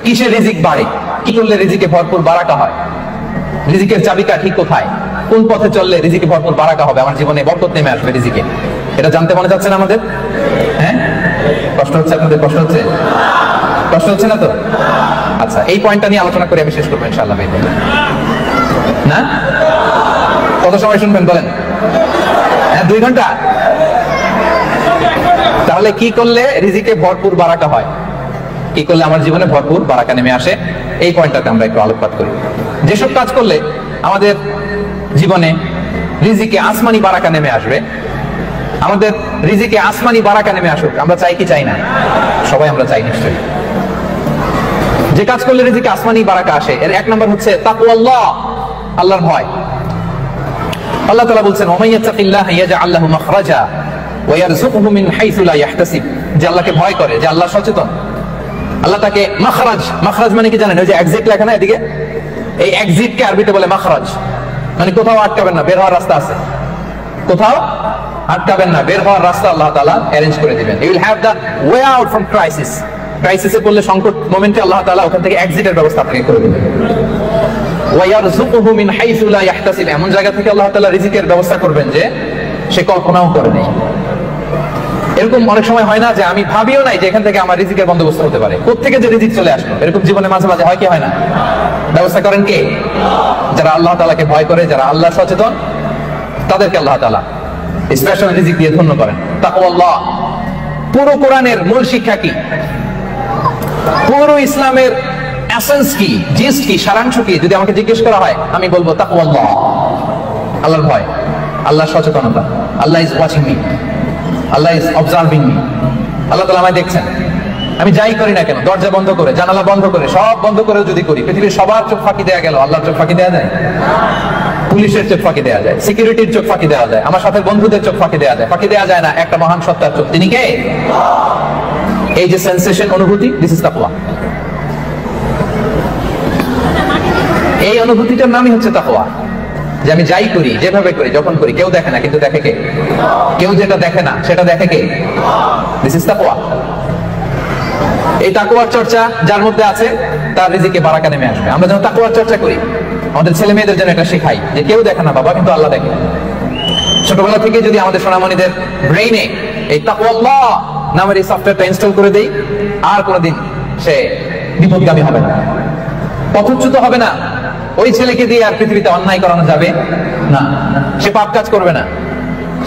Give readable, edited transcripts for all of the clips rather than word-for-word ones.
কিসে রিজিক বাড়ে, কি করলে রিজিকে ভরপুর বারাকা হয়, রিজিকের চাবিকাঠি কোথায়, কোন পথে চললে রিজিকে ভরপুর বারাকা হবে, আমার জীবনে বরকত নেমে আসবে রিজিকে, এটা জানতে মনে যাচ্ছে না আমাদের? হ্যাঁ, কষ্ট হচ্ছে আপনাদের? কষ্ট হচ্ছে? কষ্ট হচ্ছে না তো? আচ্ছা, এই পয়েন্টটা নিয়ে আলোচনা করে আমি শেষ করবো ইনশাআল্লাহ। না, কত সময় শুনবেন বলেন? হ্যাঁ, 2 ঘন্টা। তাহলে কি করলে রিজিকে ভরপুর বারাকা হয়, কি করলে আমার জীবনে ভরপুর বারাকা নেমে আসে, এই পয়েন্টটাতে আমরা একটু আলোকপাত করি। যেসব কাজ করলে আমাদের জীবনে রিজিকে আসমানি বারাকা নেমে আসবে, আমাদের রিজিকে আসমানি বারাকা নেমে আসুক, আমরা চাই কি চাই না? সবাই আমরা চাই নিশ্চয়ই। যে কাজ করলে রিজিকে আসমানি বারাকা আসে, এর 1 নম্বর হচ্ছে তাকওয়াল্লাহ, আল্লাহর ভয়। আল্লাহ তাআলা বলছেন ওমাইয়াত্তাকিল্লাহা ইয়াজআল লাহু মাখরাজা ওয়া ইয়ারযুকুহু মিন হাইসু লা ইয়াহতাসিব, যে আল্লাহকে ভয় করে, যে আল্লাহ সচেতন, আল্লাহ তাকে মাখরাজ, মাখরাজ মানে কি জানেন? ওই যে এক্সিট লেখা না এদিকে, এই এক্সিট কে আরবিতে বলে মাখরাজ, মানে কোথাও আটকাবেন না, বের হওয়ার রাস্তা আছে, কোথাও আটকাবেন না, বের হওয়ার রাস্তা আল্লাহ তাআলা অ্যারেঞ্জ করে দিবেন। You will have the way out from crisis, ক্রাইসিসে পড়লে, সংকট মোমেন্টে আল্লাহ তাআলা ওখান থেকে এক্সিটের ব্যবস্থা আপনাকে করে দিবেন। ওয়া ইয়ারযুকুহু মিন হাইসু লা ইয়াহতাসিব, এমন জায়গা থেকে আল্লাহ তাআলা রিজিকের ব্যবস্থা করবেন যে সে কল্পনাও করে নাই। এরকম অনেক সময় হয় না যে আমি ভাবিও নাই যে এখান থেকে আমার রিজিকের বন্দোবস্ত হতে পারে, কোত্থেকে যে রিজিক চলে আসলো, এরকম জীবনে মাঝে মাঝে হয় কি হয় না? ব্যবস্থা করেন কে? যারা আল্লাহ তাআলাকে ভয় করে, যারা আল্লাহ সচেতন, তাদেরকে আল্লাহ তাআলা স্পেশাল রিজিক দিয়ে ধন্য করেন। তাকওয়াল্লাহ, পুরো কোরআনের মূল শিক্ষা কি, পুরো ইসলামের এসেন্স কি, জিস্ট কি, সারাংশ কি, যদি আমাকে জিজ্ঞেস করা হয় আমি বলবো তাকওয়াল্লাহ, আল্লাহর ভয়, আল্লাহর সচেতনতা। Allah is watching me, Allah is observing me, আল্লাহ তাআলা আমায় দেখছেন। আমি যাই করি না কেন, দরজা বন্ধ করে, জানালা বন্ধ করে, সব বন্ধ করেও যদি করি, পৃথিবীর সবার চোখ ফাঁকি দেয়া গেল, আল্লাহর চোখ ফাঁকি দেয়া যায়? পুলিশের চোখ ফাঁকি দেয়া যায়, সিকিউরিটির চোখ ফাঁকি দেওয়া যায়, আমার সাথে বন্ধুদের চোখ ফাঁকি দেওয়া যায়, ফাঁকি দেওয়া যায় না একটা মহান সত্তার চোখ। তিনি কে? এই যে সেন্সেশন, অনুভূতি, দিস ইজ তাকওয়া। এই অনুভূতিটার নামই হচ্ছে তাকওয়া, যে আমি যাই করি, যেভাবে করি, যখন করি, কেউ দেখে না কিন্তু দেখে কে? কেউ যেটা দেখে না সেটা দেখে কে? দিস ইজ তাকওয়া। এই তাকওয়ার চর্চা যার মধ্যে আছে তার রিজিকে বারাকা নেমে আসবে। আমরা যখন তাকওয়ার চর্চা করি, আমাদের ছেলে মেয়েদের জন্য এটা শেখাই যে কেউ দেখে না বাবা, কিন্তু আল্লাহ দেখে। ছোটবেলা থেকে যদি আমাদের সোনামণিদের ব্রেইনে এই তাকওয়াল্লাহ নামের এই সফটওয়্যারটা ইনস্টল করে দেই, আর কোনোদিন সে বিপদগামী হবে না, পথচ্যুত হবে না। ওই ছেলেকে দিয়ে আর পৃথিবীতে অন্যায় করানো যাবে না, সে পাপ কাজ করবে না,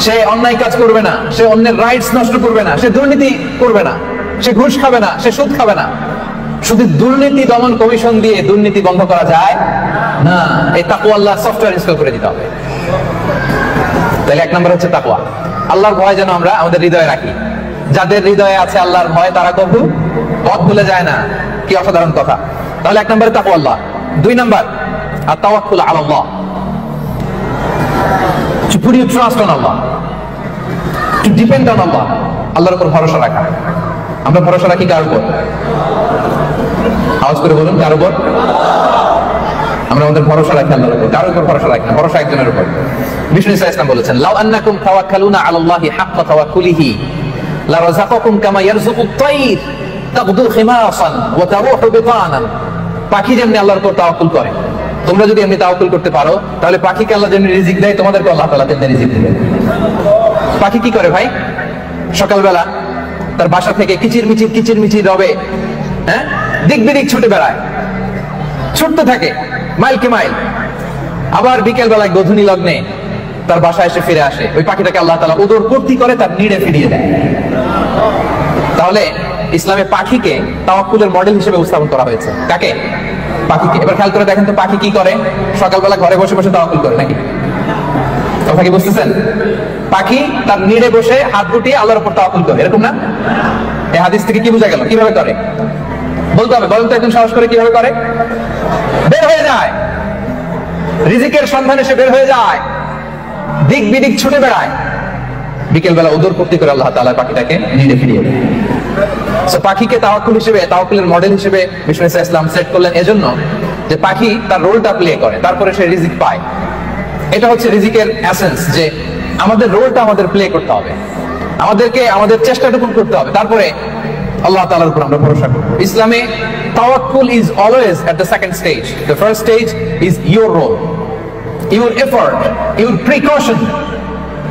সে অন্যায় কাজ করবে না, সে অন্যের রাইটস নষ্ট করবে না, সে দুর্নীতি করবে না, সে ঘুষ খাবে না, সে সুদ খাবে না। শুধু দুর্নীতি দমন কমিশন দিয়ে দুর্নীতি বন্ধ করা যায় না, এই তাকওয়াল্লাহ সফটওয়্যার ইনস্টল করে দিতে হবে। তাহলে 1 নম্বর হচ্ছে তাকওয়া, আল্লাহর ভয় যেন আমরা আমাদের হৃদয়ে রাখি। যাদের হৃদয়ে আছে আল্লাহর ভয়, তারা কখনো পথ ভুলে যায় না। কি অসাধারণ কথা! তাহলে 1 নম্বরে তাকওয়াল্লাহ। 2 নম্বর আত-তাওয়াক্কুল আলা আল্লাহ, to put your trust on Allah, to depend on Allah, আল্লাহর উপর ভরসা রাখা। আমরা ভরসা রাখি কার উপর? আওয়াজ করে বলুন, কার উপর? আমরা আমাদের ভরসা রাখি আল্লাহর উপর, কার উপর ভরসা রাখি না, ভরসা একজনের উপর। বিষ্ণু ইসা ইসলাম বলেছেন লাউ আন্নাকুম তাওয়াক্কালুনা আলাল্লাহি হাক্কা তাওয়াক্কুলিহি লারাযাকাকুম কামা ইয়ারযুকু আত-তায়র তাগদু খিমাসান ওয়া তারুহু বিতানান। পাখি যেমনি আল্লাহর উপর তাওয়াক্কুল করে, তোমরা যদি এমনি তাওয়াক্কুল করতে পারো, তাহলে পাখিকে আল্লাহ যেমনি রিজিক দেয়, তোমাদেরকে আল্লাহ তাআলা তেমনি রিজিক দেবে। পাখি কি করে ভাই? সকালবেলা তার বাসা থেকে কিচির মিচির রবে, হ্যাঁ, দিক বিদিক ছুটে বেড়ায়, ছুটতে থাকে মাইলকে মাইল। আবার বিকেল বেলায় গধূলি লগ্নে তার বাসায় এসে ফিরে আসে। ওই পাখিটাকে আল্লাহ তাআলা উদর পূর্তি করে তার নিড়ে ফিরিয়ে দেয়। তাহলে ইসলামে পাখিকে তাওয়াক্কুলের মডেল হিসেবে উপস্থাপন করা হয়েছে। কাকে? পাখিকে। এবার খেয়াল করে দেখেন তো পাখি কি করে? সকালবেলা ঘরে বসে বসে তাওয়াক্কুল করে নাকি? কথা কি বুঝতেছেন? পাখি তার নিড়ে বসে হাত গুটিয়ে আল্লাহর উপর তাওয়াক্কুল করে, এরকম না? এই হাদিস থেকে কি বোঝা গেল? কিভাবে করে বলতে হবে, বলেন তো একদম সাহস করে কিভাবে করে? বের হয়ে যায়, রিজিকের সন্ধানে সে বের হয়ে যায়, দিক বিদিক ছুটে বেড়ায়, বিকেল বেলা উদর পূর্তি করে আল্লাহ তাআলা পাখিটাকে নিড়ে ফিরিয়ে দেয়। সো পাখিকে তাওয়াক্কুল হিসেবে, তাওয়াক্কুলের মডেল হিসেবে বিষ্ণু ইসলাম সেট করলেন এজন্য যে পাখি তার রোলটা প্লে করে, তারপরে সে রিজিক পায়। এটা হচ্ছে রিজিকের এসেন্স, যে আমাদের রোলটা আমাদের প্লে করতে হবে, আমাদেরকে আমাদের চেষ্টাটুকু করতে হবে, তারপরে আল্লাহ তাআলার উপর আমরা ভরসা করব। ইসলামে তাওয়াক্কুল is always at the second stage. The first stage is your role, your effort, your precaution.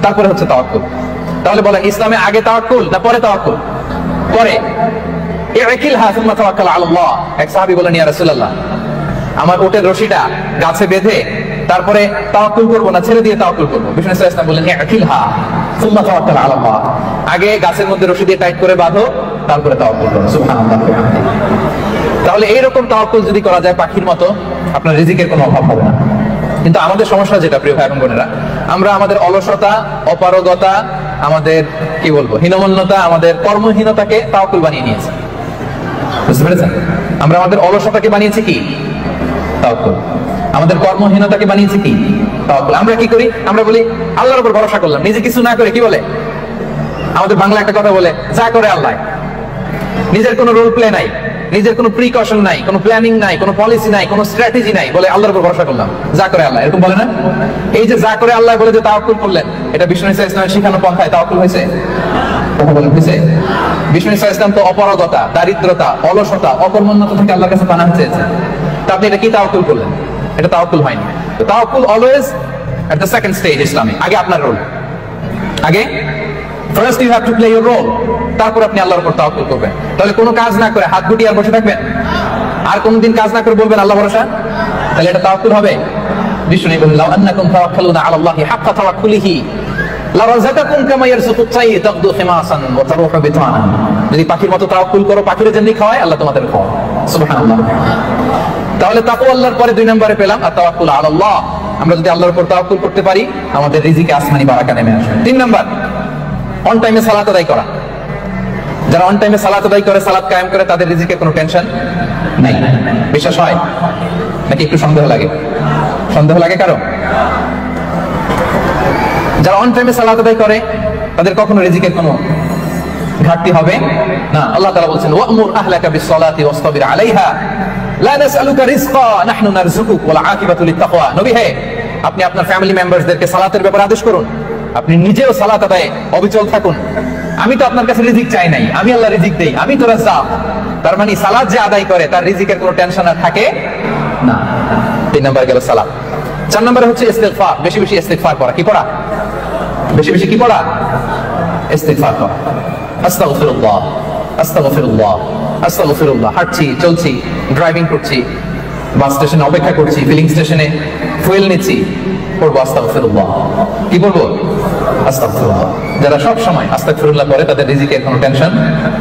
তারপরে হচ্ছে তাওয়াক্কুল। তাহলে বলেন ইসলামে আগে তাওয়াক্কুল না পরে তাওয়াক্কুল? পরে। ইকিলহা সুম্মা তাওয়াক্কাল আলা আল্লাহ। এক সাহাবী বলেন ইয়া রাসূলুল্লাহ, আমার উটের রশিটা গাছে বেঁধে তারপরে তাওয়াক্কুল করব না ছেড়ে দিয়ে তাওয়াক্কুল করব? বিষ্ণু সাল্লাল্লাহু আলাইহি ওয়াসাল্লাম বললেন ইকিলহা সুম্মা তাওয়াক্কাল আলা আল্লাহ। আগে গাছের মধ্যে রশি দিয়ে টাইট করে বাঁধো, তারপরে তাওয়াক্কুল করো। সুবহানাল্লাহ। তাহলে এইরকম তাওয়াক্কুল যদি করা যায় পাখির মতো, আপনার রিজিকের কোনো অভাব হবে না। কিন্তু আমাদের সমস্যা যেটা, প্রিয় ভাই এবং বোনেরা, আমরা আমাদের অলসতা, অপারগতা, আমাদের কি বলবো হীনমন্যতা, আমাদের কর্মহীনতাকে তাওয়াক্কুল বানিয়ে নিয়েছি। বুঝতে পেরেছেন? আমরা আমাদের অলসতাকে বানিয়েছি কি? তাওয়াক্কুল। আমাদের কর্মহীনতাকে বানিয়েছি কি? তাওয়াক্কুল। আমরা কি করি? আমরা বলি আল্লাহর উপর ভরসা করলাম, নিজে কিছু না করে। কি বলে আমাদের বাংলা একটা কথা বলে, যা করে আল্লাহ। নিজের কোনো রোল প্লে নাই, নিজের কোনো প্রিকশন নাই, কোনো প্ল্যানিং নাই, কোনো পলিসি নাই, কোনো স্ট্র্যাটেজি নাই, বলে আল্লাহর উপর ভরসা করলাম, যা করে আল্লাহ। এরকম বলে না? এই যে যা করে আল্লাহ বলে যে তাওয়াক্কুল করলেন, এটা বিষ্ণু ইসা ইসলামের শিখানো পন্থায় তাওয়াক্কুল হয়েছে? কথা বলেন, হয়েছে? বিষ্ণু ইসা ইসলাম তো অপারগতা, দারিদ্রতা, অলসতা, অকর্মণ্যতা থেকে আল্লাহর কাছে পানাহ চেয়েছে। তা আপনি এটা কি তাওয়াক্কুল করলেন? এটা তাওয়াক্কুল হয়নি। তো তাওয়াক্কুল always at the second stage ইসলামে। আগে আপনার রোল, আগে first you have to play your role, তারপর আপনি আল্লাহর উপর তাওয়াক্কুল করবেন। তাহলে কোনো কাজ না করে হাত গুটিয়ে আর বসে থাকবেন, আর কোনদিন কাজ না করে বলবেন আল্লাহ ভরসা, তাহলে এটা তাওয়াক্কুল হবে? বিষ্ণু বলেন লাউ আন্নাকুম তাওয়াক্কালুনা আলা আল্লাহি হাক্কা তাওয়াক্কুলিহি লারাযাকাকুম কামা ইয়ারযুকুত তাইর তাগদু খিমাসান ওয়া তারুহু বিতানা। যদি পাখির মতো তাওয়াক্কুল করো, পাখির যেমনি খাওয়ায় আল্লাহ তোমাদের খাওয়ায়। সুবহানাল্লাহ। তাহলে তাকওয়া আল্লাহর পরে 2 নম্বরে পেলাম আর তাওয়াক্কুল আলা আল্লাহ। আমরা যদি আল্লাহর উপর তাওয়াক্কুল করতে পারি, আমাদের রিজিকে আসমানি বারাকা নেমে আসবে। 3 নাম্বার, অন টাইমে সালাত আদায় করা। যারা অন টাইমে সালাত আদায় করে, সালাত কায়েম করে, তাদের রিজিকে কোনো টেনশন নাই। বিশ্বাস হয় নাকি একটু সন্দেহ লাগে? সন্দেহ লাগে কারো? যারা অন টাইমে সালাত আদায় করে, তাদের কখনো রিজিকের কোনো ঘাটতি হবে না। আল্লাহ তাআলা বলেন ওয়া'মুর আহলাকা বিস-সালাতি ওয়াসতাবির আলাইহা লা নাসআলুকা রিজকা নাহনু নারযুকুক ওয়াল আকিবাতু লিত-তাকওয়া। নবী হে, আপনি আপনার ফ্যামিলি মেম্বারসদেরকে সালাতের ব্যাপারে আদেশ করুন, আপনি নিজেও সালাত আদায়ে অবিচল থাকুন। আমি তো আপনার কাছে রিজিক চাই নাই, আমি আল্লাহ রিজিক দেই, আমি তো রাজ্জাক। তার মানে সালাত যে আদায় করে তার রিজিকের কোনো টেনশন আর থাকে না। 3 নাম্বার গেল সালাত। 4 নম্বরে হচ্ছে ইস্তিগফার। বেশি বেশি ইস্তিগফার করা। কি পড়া? বেশি বেশি কি পড়া? ইস্তিগফার করা। আস্তাগফিরুল্লাহ, আস্তাগফিরুল্লাহ, আস্তাগফিরুল্লাহ। হাঁটছি, চলছি, ড্রাইভিং করছি, বাস স্টেশনে অপেক্ষা করছি, ফিলিং স্টেশনে ফুয়েল নিচ্ছি, পড়বো আস্তাগফিরুল্লাহ। কি পড়বো? আস্তাগফিরুল্লাহ। যারা সব সময় আস্তাগফিরুল্লাহ করে, তাদের রিজিকের কোনো টেনশন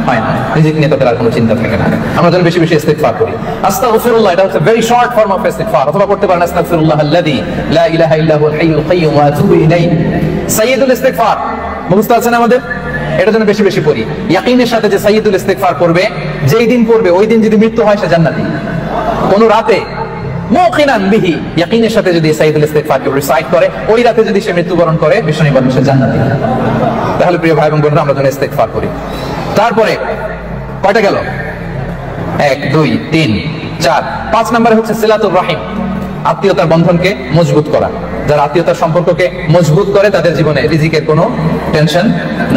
হয় না, রিজিক নিয়ে তাদের আর কোনো চিন্তা থাকে না। আমরা যেন বেশি বেশি ইস্তিগফার করি। আস্তাগফিরুল্লাহ এটা হচ্ছে ভেরি শর্ট ফর্ম অফ ইস্তিগফার। অথবা পড়তে পারেন আস্তাগফিরুল্লাহ আল্লাযী লা ইলাহা ইল্লা হুয়াল হাইয়ুল কাইয়্যুম ওয়া আতুবু ইলাইহি। সাইয়্যিদুল ইস্তিগফার মুখস্থ আছে না আমাদের? এটা যেন বেশি বেশি পড়ি। ইয়াকিনের সাথে যে সাইয়্যিদুল ইস্তিগফার করবে, যেই দিন পড়বে ওই দিন যদি মৃত্যু হয় সে জান্নাতি। কোন রাতে মুকিনান বিহি, ইয়াকিনের সাথে যদি সাইয়্যিদুল ইস্তিগফারকে রিসাইট করে, ওই রাতে যদি সে মৃত্যুবরণ করে, বিষ্ণু বলেন সে জান্নাতি। তাহলে প্রিয় ভাই এবং বোনেরা, আমরা যেন ইস্তিগফার করি। তারপরে কয়টা গেল? 1 2 3 4 5 নম্বরে হচ্ছে সিলাতুর রাহিম, আত্মীয়তার বন্ধনকে মজবুত করা। যারা আত্মীয়তার সম্পর্ককে মজবুত করে, তাদের জীবনে রিজিকের কোনো টেনশন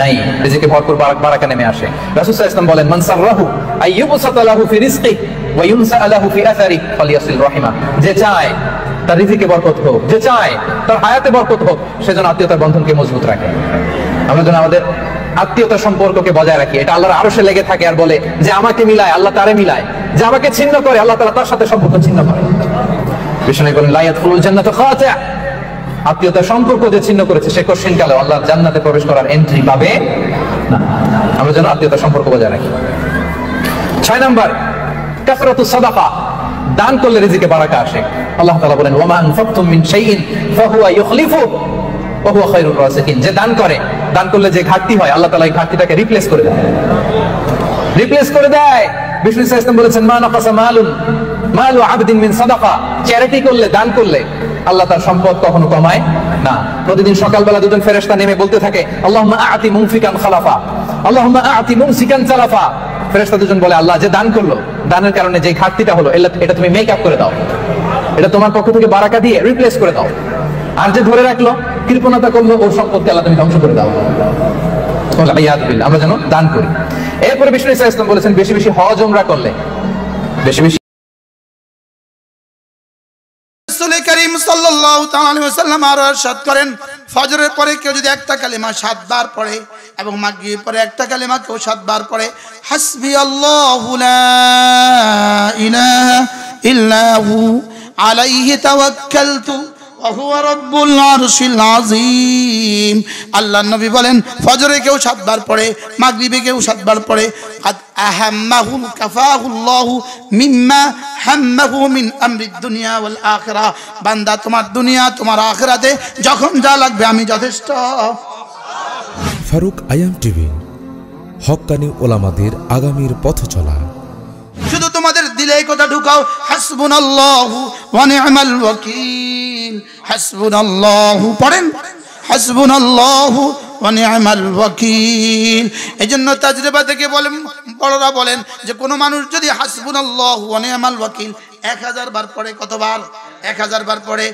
নাই, রিজিকে ভরপুর বারাকা নেমে আসে। রাসূল সাল্লাল্লাহু আলাইহি ওয়াসাল্লাম বলেন মান সাররাহু আইয়ুবসাতা লাহু ফি রিজকি ওয়া ইউনসা লাহু ফি আসারি ফালিয়াসিল রাহিমা। যে চায় তার রিজিকে বরকত হোক, যে চায় তার হায়াতে বরকত হোক, সেজন্য আত্মীয়তার বন্ধনকে মজবুত রাখে। আমরা যেন আমাদের আত্মীয়তার সম্পর্ককে বজায় রাখি। এটা আল্লাহর আরশে লেগে থাকে আর বলে যে আমাকে মিলায়, আল্লাহ তারে মিলায়। যে আমাকে ছিন্ন করে, আল্লাহ তাআলা তার সাথে সম্পর্ক ছিন্ন করে। বিষ্ণু বলেন লা ইয়াদখুলুল জান্নাতা খাতি'। আত্মীয়তার সম্পর্ক যে ছিন্ন করেছে, সে কোশ্চিনকালে আল্লাহর জান্নাতে প্রবেশ করার এন্ট্রি পাবে না। আমরা যেন আত্মীয়তার সম্পর্ক বজায় রাখি। 6 নাম্বার কাসরাতুস সাদাকা। দান করলে রিজিকে বারাকা আসে। আল্লাহ তাআলা বলেন ওয়া মা আনফাকতুম মিন শাইইন ফাহুয়া ইউখলিফু ওয়া হুয়া খায়রুর রাসিকিন। যে দান করে, দান করলে যে ঘাটতি হয়, আল্লাহ তাআলা এই ঘাটতিটাকে রিপ্লেস করে দেয়, রিপ্লেস করে দেয়। বিষ্ণু সাল্লাল্লাহু আলাইহি ওয়াসাল্লাম বলেছেন মা নাকাসা মালু আবদিন মিন সাদাকা। চ্যারিটি করলে, দান করলে আল্লাহ তার সম্পদ কখনো কমায় না। প্রতিদিন সকালবেলা দুজন ফেরেশতা নেমে বলতে থাকে আল্লাহুম্মা আ'তি মুনফিকান খালাফা, আল্লাহুম্মা আ'তি মুমসিকান সালাফা। ফেরেশতা দুজন বলে আল্লাহ, যে দান করলো, দানের কারণে যে ঘাটতিটা হলো, এটা তুমি মেক আপ করে দাও, এটা তোমার পক্ষ থেকে বারাকা দিয়ে রিপ্লেস করে দাও। আর যে ধরে রাখলো, কৃপণতা করলো, ওর সম্পদকে আল্লাহ তুমি ধ্বংস করে দাও। আমরা যেন দান করি। এরপরে বিষ্ণু ইসা ইসলাম বলেছেন বেশি বেশি হজ উমরা করলে, বেশি বেশি রাসূল করিম সাল্লাল্লাহু তাআলা আলাইহি ওয়াসাল্লাম আরো ইরশাদ করেন, ফজরের পরে কেউ যদি একটা কালিমা 7 বার পড়ে এবং মাগরিবের পরে একটা কালিমা কেউ 7 বার পড়ে, হাসবি আল্লাহু লা ইলাহা ইল্লা হু আলাইহি তাওয়াক্কালতু ওয়া হুয়া রাব্বুল আরশিল আযীম। আল্লাহর নবী বলেন, ফজরে কেউ 7 বার পড়ে, মাগরিবে কেউ 7 বার পড়ে, কাদ আহাম্মাহু কাফাহুল্লাহু মিম্মা হাম্মাহু মিন আমরিদ দুনিয়া ওয়াল আখিরাহ। বান্দা, তোমার দুনিয়া তোমার আখিরাতে যখন যা লাগবে আমি যথেষ্ট। ফারুক আয়াম টিভি, হক্কানি ওলামাদের আগামীর পথ চলা। শুধু তোমাদের দিলে এই কথা ঢুকাও, হাসবুনাল্লাহু ওয়া নি'মাল ওয়াকিল। হাসবুনাল্লাহু পড়েন, হাসবুনাল্লাহু ওয়া নি'মাল ওয়াকিল। এজন্য তাজরিবা থেকে বলেন, বড়রা বলেন যে কোন মানুষ যদি হাসবুনাল্লাহু ওয়া নি'মাল ওয়াকিল 1000 বার পড়ে, কতবার? 1000 বার পড়ে।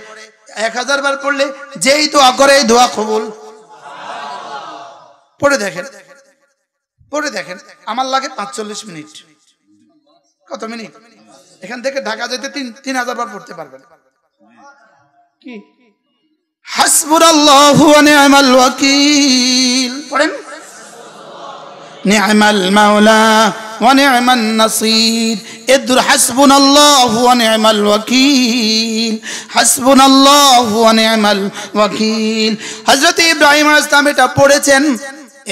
1000 বার পড়লে যেই দোয়া করে এই দোয়া কবুল। পড়ে দেখেন, পড়ে দেখেন, আমার লাগে 45 মিনিট। কত মিনিট? এখান থেকে ঢাকা যেতে 3000 বার পড়তে পারবেন। কি হাসবুনাল্লাহু ওয়া নি'মাল ওয়াকিল পড়েন, নি'মাল মাওলা ওয়া নি'মান নাসির। এদুর হাসবুনাল্লাহু ওয়া নি'মাল ওয়াকিল, হাসবুনাল্লাহু ওয়া নি'মাল ওয়াকিল। হযরত ইব্রাহিম আলাইহিস সালাম এটা পড়েছেন।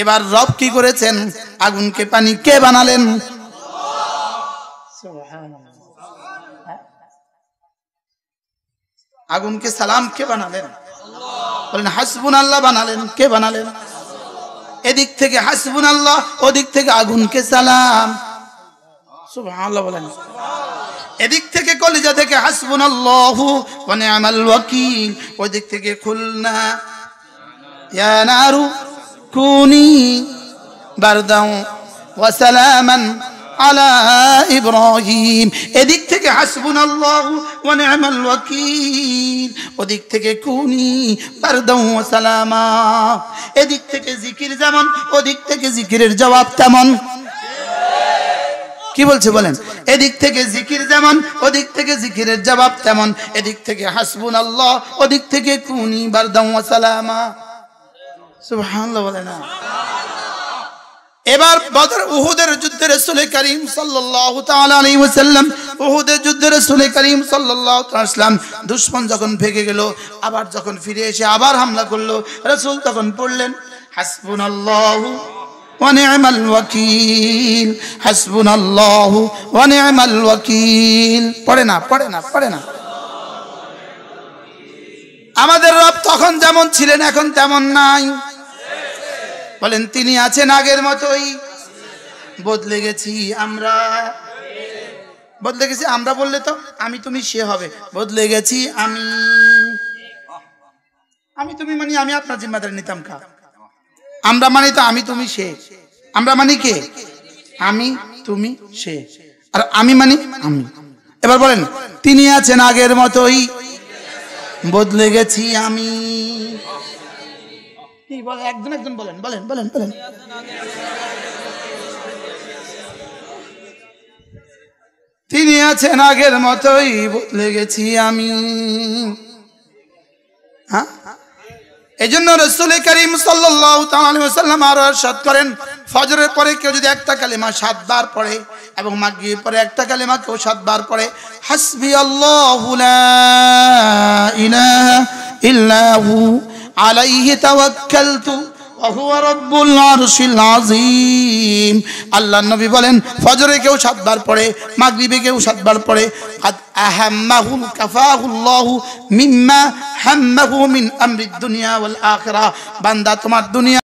এবার রব কি করেছেন? আগুনকে পানি কে বানালেন? আগুনকে সালাম কে বানালেন? বলেন হাসবুনাল্লাহ বানালেন। কে বানালেন? এদিক থেকে হাসবুনাল্লাহ, ওদিক থেকে আগুনকে সালাম। সুবহানাল্লাহ বলেন। এদিক থেকে কলিজা থেকে হাসবুনাল্লাহু ওয়া নি'মাল ওয়াকিল, ওদিক থেকে খুলনা ইয়া নারু কুনি বারদাও ওয়া সালামান আলা ইব্রাহিম। এদিক থেকে হাসবুনাল্লাহু ওয়া নি'মাল ওয়াকিল, ওদিক থেকে কুনি বারদাও ওয়া সালামা। এদিক থেকে জিকির যেমন, ওদিক থেকে জিকিরের জবাব তেমন। কি বলছে বলেন? এদিক থেকে জিকির যেমন, ওদিক থেকে জিকিরের জবাব তেমন। এদিক থেকে হাসবুনাল্লাহ, ওদিক থেকে কুনি বারদাও ওয়া সালামা। সুবহানাল্লাহ বলেন না। এবার বদর উহুদের যুদ্ধে রাসূল করিম সাল্লাল্লাহু তাআলা আলাইহি ওয়াসাল্লাম, উহুদের যুদ্ধে রাসূল করিম সাল্লাল্লাহু তাআলা সাল্লাম দুশমন যখন ভেগে গেল, আবার যখন ফিরে এসে আবার হামলা করলো, রাসূল তখন পড়লেন হাসবুনাল্লাহু ওয়া নি'মাল ওয়াকিল, হাসবুনাল্লাহু ওয়া নি'মাল ওয়াকিল। পড়ে না, পড়ে না, পড়ে না। আমাদের রব তখন যেমন ছিলেন এখন তেমন নাই। বলেন তিনি আছেন আগের মতোই, বদলে গেছি আমরা। বদলে গেছি আমরা বললে তো আমি তুমি সে হবে। বদলে গেছি আমি। আমি তুমি মানে আমি আপনার জিম্মাদারি নিতাম কা। আমরা মানে তো আমি তুমি সে। আমরা মানে কে? আমি তুমি সে। আর আমি মানে আমি। এবার বলেন তিনি আছেন আগের মতোই, বদলে গেছি আমি। কি বলে? একজন একজন বলেন, বলেন বলেন বলেন। তিনি আছেন আগের মতোই, বদলে গেছি আমি। হ্যাঁ, এজন্য রাসূল করিম সাল্লাল্লাহু তাআলা আলাইহি ওয়াসাল্লাম আরো ইরশাদ করেন, ফজরের পরে কেউ যদি একটা কালিমা 7 বার পড়ে এবং মাগরিবের পরে একটা কালিমা কেউ 7 বার পড়ে, হাসবি আল্লাহু লা ইলাহা ইল্লা হু আলাইহি তাওয়াক্কালতু ওয়া হুয়া রাব্বুল আরশিল আযীম। আল্লাহর নবী বলেন, ফজরে কেউ 7 বার পড়ে, মাগরিবে কেউ 7 বার পড়ে, কাদ আহাম্মাহু কাফাহুল্লাহু মিম্মা হাম্মাহু মিন আমরিদ দুনিয়া ওয়াল আখিরাহ। বান্দা, তোমার দুনিয়া